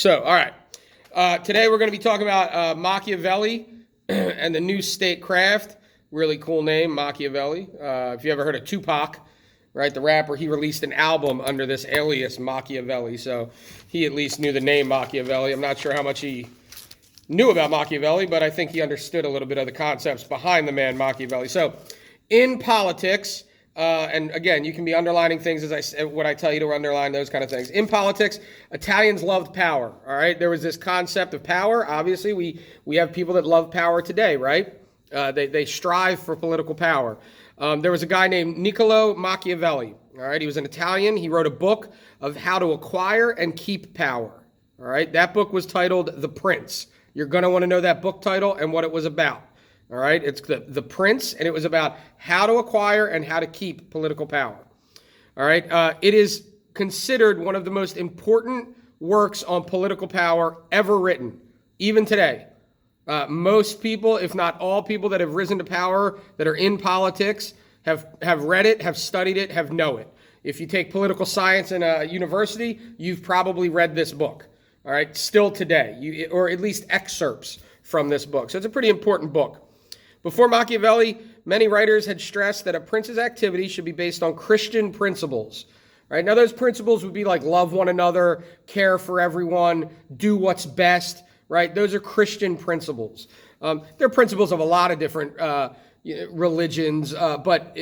All right. Today we're going to be talking about Machiavelli and the new state craft. Really cool name, Machiavelli. If you ever heard of Tupac, right, the rapper, he released an album under this alias Machiavelli. So he at least knew the name Machiavelli. I'm not sure how much he knew about Machiavelli, but I think he understood a little bit of the concepts behind the man Machiavelli. So in politics, and again, you can be underlining things as what I tell you to underline, those kind of things. In politics, Italians loved power. All right, there was this concept of power. Obviously, we have people that love power today, right? They strive for political power. There was a guy named Niccolo Machiavelli. All right, he was an Italian. He wrote a book of how to acquire and keep power. All right, that book was titled The Prince. You're going to want to know that book title and what it was about. All right, it's the Prince, and it was about how to acquire and how to keep political power. All right, it is considered one of the most important works on political power ever written, even today. Most people, if not all people that have risen to power that are in politics, have read it, have studied it, have know it. If you take political science in a university, you've probably read this book. All right, still today, or at least excerpts from this book. So it's a pretty important book. Before Machiavelli, many writers had stressed that a prince's activity should be based on Christian principles. Right? Now, those principles would be like love one another, care for everyone, do what's best. Right? Those are Christian principles. They're principles of a lot of different religions, but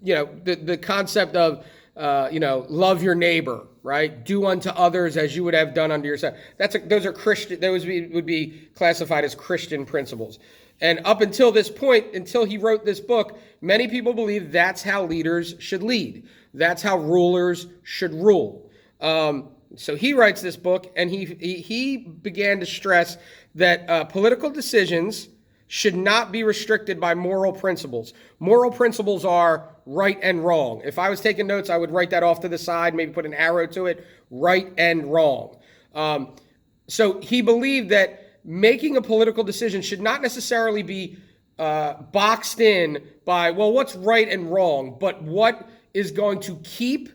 the concept of love your neighbor, right? Do unto others as you would have done unto yourself. Those are Christian. Those would be classified as Christian principles. And up until this point, until he wrote this book, many people believe that's how leaders should lead. That's how rulers should rule. So he writes this book, and he began to stress that political decisions should not be restricted by moral principles. Moral principles are right and wrong. If I was taking notes, I would write that off to the side, maybe put an arrow to it, right and wrong. So he believed that making a political decision should not necessarily be boxed in by, well, what's right and wrong, but what is going to keep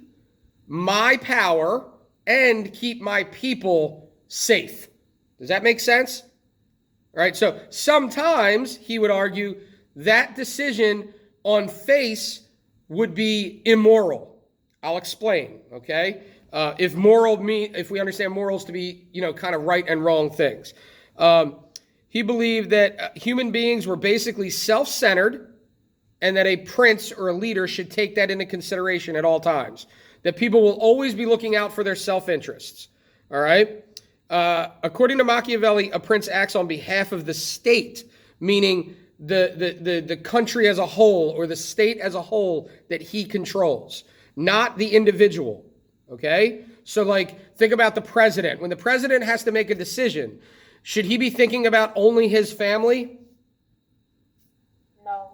my power and keep my people safe. Does that make sense? All right, so sometimes he would argue that decision on face would be immoral. I'll explain, okay? If we understand morals to be, kind of right and wrong things. He believed that human beings were basically self-centered and that a prince or a leader should take that into consideration at all times. That people will always be looking out for their self-interests. All right? According to Machiavelli, a prince acts on behalf of the state, meaning the country as a whole or the state as a whole that he controls, not the individual. Okay? So, think about the president. When the president has to make a decision, should he be thinking about only his family?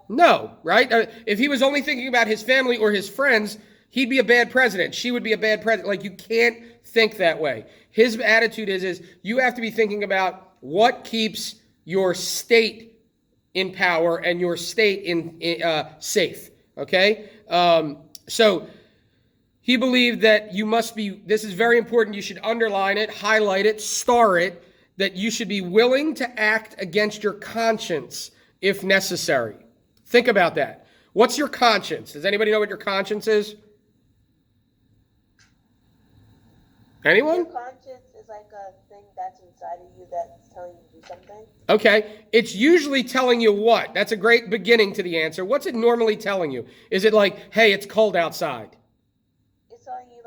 No, right? If he was only thinking about his family or his friends, he'd be a bad president. She would be a bad president. You can't think that way. His attitude is you have to be thinking about what keeps your state in power and your state safe. Okay? So he believed that this is very important. You should underline it, highlight it, star it, that you should be willing to act against your conscience if necessary. Think about that. What's your conscience? Does anybody know what your conscience is? Anyone? Your conscience is like a thing that's inside of you that's telling you to do something. Okay. It's usually telling you what? That's a great beginning to the answer. What's it normally telling you? Is it like, hey, it's cold outside? It's telling you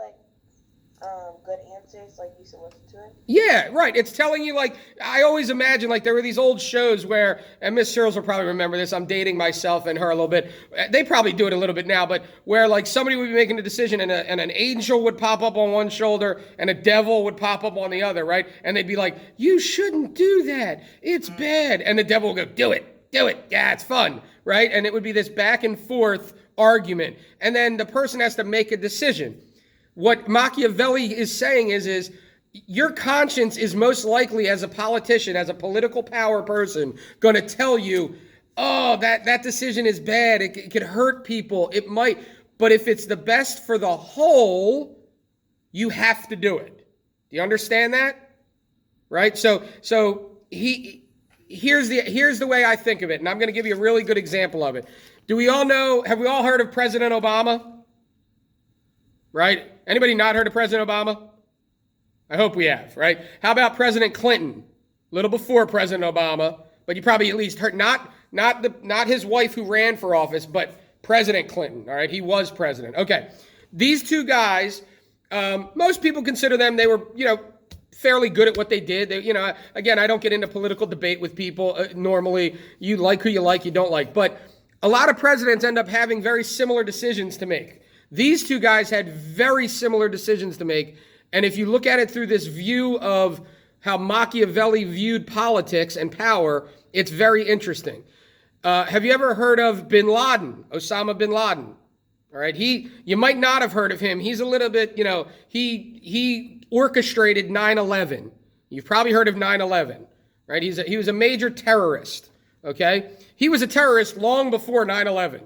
good answers, you should listen to it. Yeah, right. It's telling you I always imagine there were these old shows where, and Miss Searles will probably remember this, I'm dating myself and her a little bit. They probably do it a little bit now, but where somebody would be making a decision and an angel would pop up on one shoulder and a devil would pop up on the other, right? And they'd be like, you shouldn't do that. It's bad. And the devil would go, do it. Yeah, it's fun, right? And it would be this back and forth argument. And then the person has to make a decision. What Machiavelli is saying is your conscience is most likely, as a politician, as a political power person, going to tell you, oh, that decision is bad. It could hurt people. It might. But if it's the best for the whole, you have to do it. Do you understand that? right? So here's the way I think of it, and I'm going to give you a really good example of it. Have we all heard of President Obama? Right? Anybody not heard of President Obama? I hope we have, right? How about President Clinton? A little before President Obama, but you probably at least heard not his wife who ran for office, but President Clinton, all right? He was president. Okay. These two guys, most people consider them, they were, fairly good at what they did. They, again, I don't get into political debate with people. Normally, you like who you like, you don't like. But a lot of presidents end up having very similar decisions to make. These two guys had very similar decisions to make. And if you look at it through this view of how Machiavelli viewed politics and power, it's very interesting. Have you ever heard of bin Laden, Osama bin Laden? All right, you might not have heard of him. He's a little bit, he orchestrated 9/11. You've probably heard of 9/11, right? He was a major terrorist, okay? He was a terrorist long before 9/11,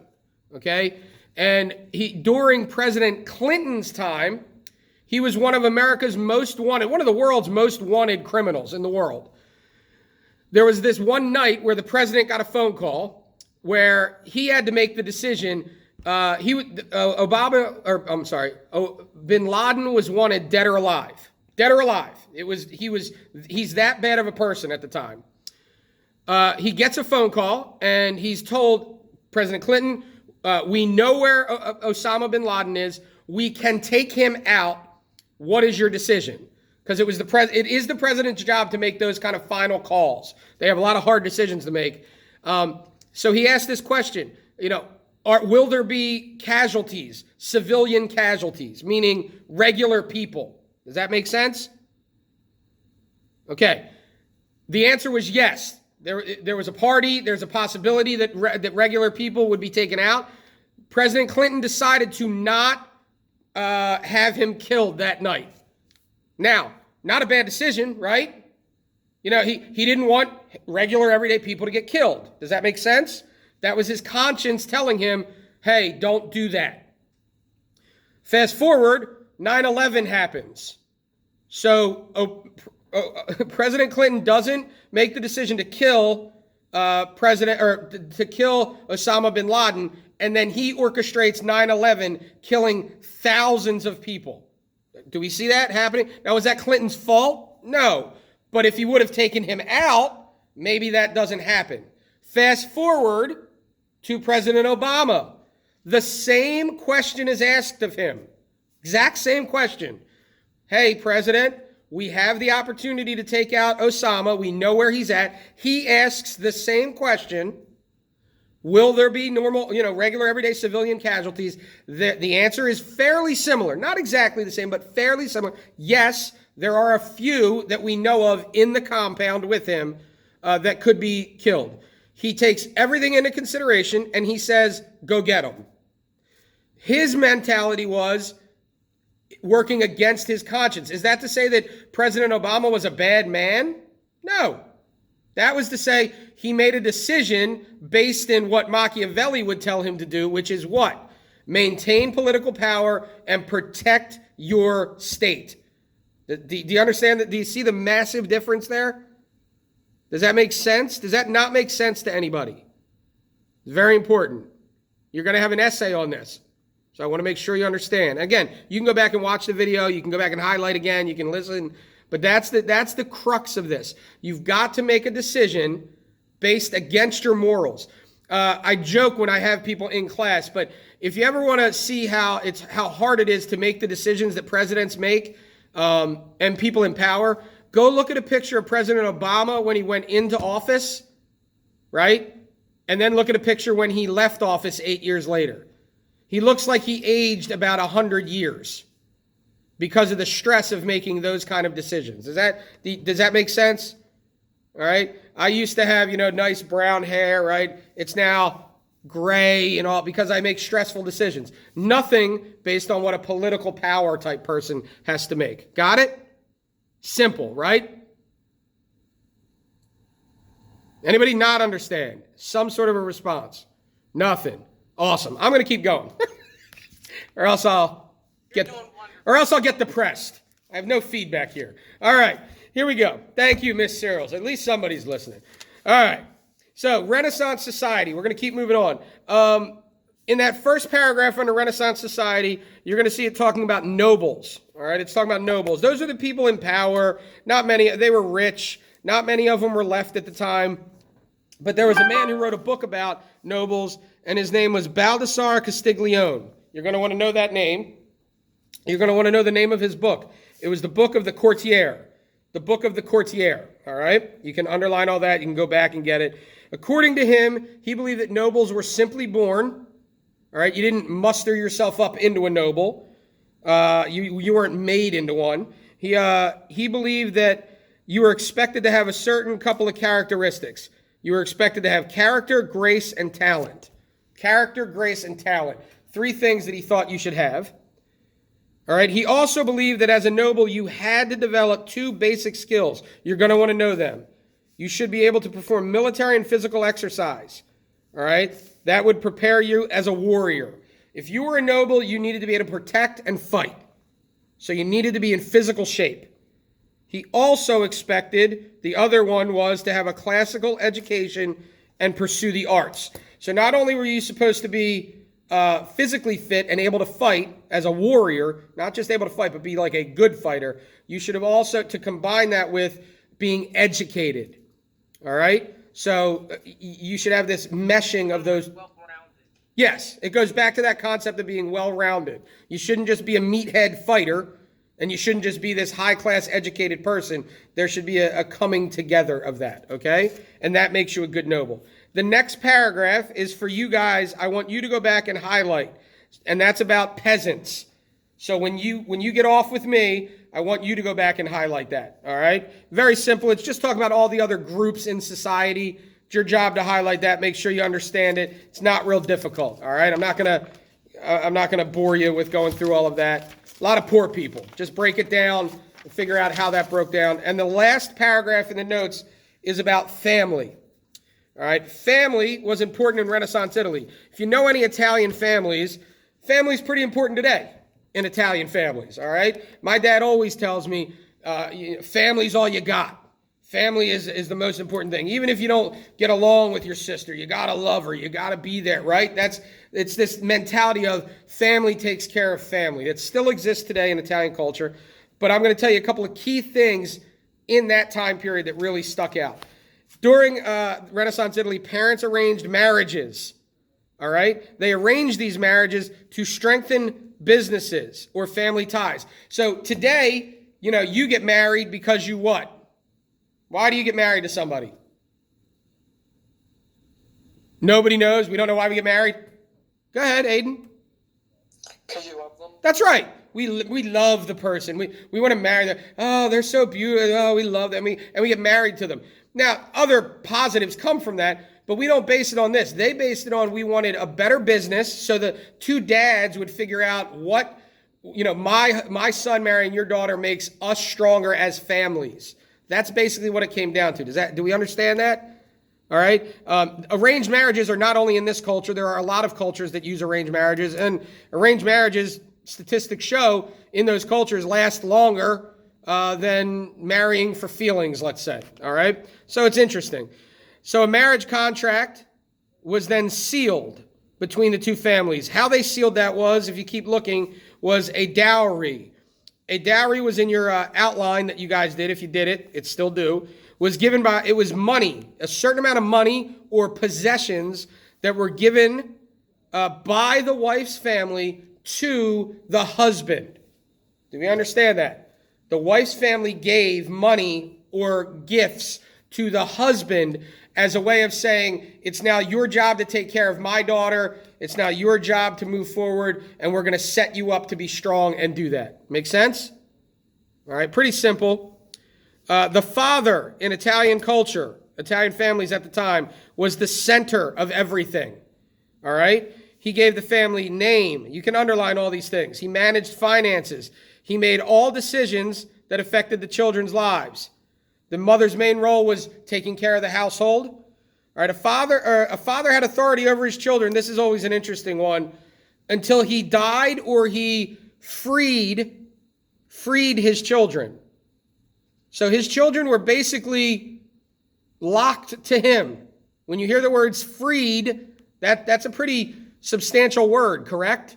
okay? And during President Clinton's time, he was one of America's most wanted, one of the world's most wanted criminals in the world. There was this one night where the president got a phone call where he had to make the decision. Bin Laden was wanted dead or alive. Dead or alive. He's that bad of a person at the time. He gets a phone call and he's told President Clinton, we know where Osama bin Laden is. We can take him out. What is your decision? Because it is the president's job to make those kind of final calls. They have a lot of hard decisions to make. So he asked this question, will there be casualties, civilian casualties, meaning regular people? Does that make sense? Okay. The answer was yes. There was a party. There's a possibility that regular people would be taken out. President Clinton decided to not have him killed that night. Now, not a bad decision, right? He didn't want regular everyday people to get killed. Does that make sense? That was his conscience telling him, hey, don't do that. Fast forward, 9/11 happens. So President Clinton doesn't make the decision to kill to kill Osama bin Laden, and then he orchestrates 9/11, killing thousands of people. Do we see that happening? Now, was that Clinton's fault? No. But if he would have taken him out, maybe that doesn't happen. Fast forward to President Obama. The same question is asked of him. Exact same question. Hey, President, we have the opportunity to take out Osama. We know where he's at. He asks the same question. Will there be normal, regular everyday civilian casualties? The answer is fairly similar. Not exactly the same, but fairly similar. Yes, there are a few that we know of in the compound with him that could be killed. He takes everything into consideration and he says, go get them. His mentality was working against his conscience. Is that to say that President Obama was a bad man? No. That was to say he made a decision based in what Machiavelli would tell him to do, which is what? Maintain political power and protect your state. Do you understand that? Do you see the massive difference there? Does that make sense? Does that not make sense to anybody? It's very important. You're going to have an essay on this. So I want to make sure you understand. Again, you can go back and watch the video. You can go back and highlight again. You can listen. But that's the crux of this. You've got to make a decision based against your morals. I joke when I have people in class, but if you ever want to see how hard it is to make the decisions that presidents make and people in power, go look at a picture of President Obama when he went into office, right? And then look at a picture when he left office 8 years later. He looks like he aged about 100 years. Because of the stress of making those kind of decisions. Does that make sense? All right. I used to have, nice brown hair, right? It's now gray and all because I make stressful decisions. Nothing based on what a political power type person has to make. Got it? Simple, right? Anybody not understand? Some sort of a response? Nothing. Awesome. I'm going to keep going. Or else I'll get depressed. I have no feedback here. All right, here we go. Thank you, Miss Searles. At least somebody's listening. All right. So Renaissance society. We're going to keep moving on. In that first paragraph on the Renaissance society, you're going to see it talking about nobles. All right, it's talking about nobles. Those are the people in power. Not many. They were rich. Not many of them were left at the time. But there was a man who wrote a book about nobles, and his name was Baldassare Castiglione. You're going to want to know that name. You're going to want to know the name of his book. It was the Book of the Courtier. The Book of the Courtier. All right? You can underline all that. You can go back and get it. According to him, he believed that nobles were simply born. All right? You didn't muster yourself up into a noble. You weren't made into one. He believed that you were expected to have a certain couple of characteristics. You were expected to have character, grace, and talent. Character, grace, and talent. 3 things that he thought you should have. All right. He also believed that as a noble, you had to develop 2 basic skills. You're going to want to know them. You should be able to perform military and physical exercise. All right. That would prepare you as a warrior. If you were a noble, you needed to be able to protect and fight. So you needed to be in physical shape. He also expected, the other one was to have a classical education and pursue the arts. So not only were you supposed to be physically fit and able to fight as a warrior, not just able to fight, but be like a good fighter, you should have also to combine that with being educated. All right? So you should have this meshing of those. Yes, it goes back to that concept of being well-rounded. You shouldn't just be a meathead fighter, and you shouldn't just be this high-class educated person. There should be a coming together of that, okay? And that makes you a good noble. The next paragraph is for you guys. I want you to go back and highlight, and that's about peasants. So when you get off with me, I want you to go back and highlight that, all right? Very simple. It's just talking about all the other groups in society. It's your job to highlight that. Make sure you understand it. It's not real difficult, all right? I'm not gonna bore you with going through all of that. A lot of poor people. Just break it down and figure out how that broke down. And the last paragraph in the notes is about family. All right, family was important in Renaissance Italy. If you know any Italian families, family's pretty important today in Italian families, all right? My dad always tells me, family's all you got. Family is the most important thing. Even if you don't get along with your sister, you got to love her. You got to be there, right? It's this mentality of family takes care of family. That still exists today in Italian culture. But I'm going to tell you a couple of key things in that time period that really stuck out. During Renaissance Italy, parents arranged marriages, all right? They arranged these marriages to strengthen businesses or family ties. So today, you get married because you what? Why do you get married to somebody? Nobody knows. We don't know why we get married. Go ahead, Aiden. Because you love them. That's right. We love the person. We want to marry them. Oh, they're so beautiful. Oh, we love them. And we get married to them. Now, other positives come from that, but we don't base it on this. They based it on we wanted a better business so the 2 dads would figure out what, my son marrying your daughter makes us stronger as families. That's basically what it came down to. Do we understand that? All right. Arranged marriages are not only in this culture. There are a lot of cultures that use arranged marriages, and arranged marriages, statistics show, in those cultures last longer than marrying for feelings, let's say. All right. So it's interesting. So a marriage contract was then sealed between the 2 families. How they sealed that was, if you keep looking, was a dowry. A dowry was in your outline that you guys did. If you did it, it still do. It was money, a certain amount of money or possessions that were given by the wife's family to the husband. Do we understand that? The wife's family gave money or gifts to the husband as a way of saying, it's now your job to take care of my daughter. It's now your job to move forward, and we're going to set you up to be strong and do that. Make sense? All right, pretty simple. The father in Italian culture, Italian families at the time, was the center of everything. All right? He gave the family name. You can underline all these things. He managed finances. He made all decisions that affected the children's lives. The mother's main role was taking care of the household. All right, a father had authority over his children. This is always an interesting one. Until he died or he freed freed his children. So his children were basically locked to him. When you hear the words freed, that's a pretty substantial word, correct?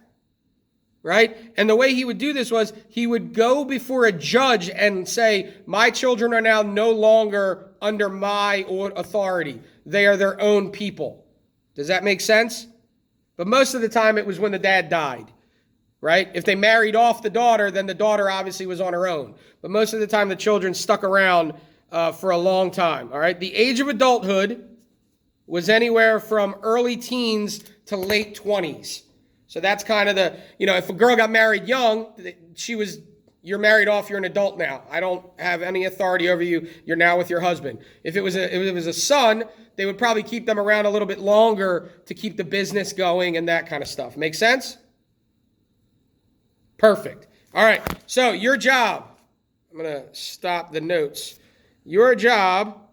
Right? And the way he would do this was he would go before a judge and say, my children are now no longer under my authority. They are their own people. Does that make sense? But most of the time it was when the dad died, right? If they married off the daughter, then the daughter obviously was on her own. But most of the time the children stuck around for a long time, all right? The age of adulthood was anywhere from early teens to late 20s. So that's kind of the, if a girl got married young, you're married off, you're an adult now. I don't have any authority over you. You're now with your husband. If it was a son, they would probably keep them around a little bit longer to keep the business going and that kind of stuff. Make sense? Perfect. All right. So your job, I'm going to stop the notes. Your job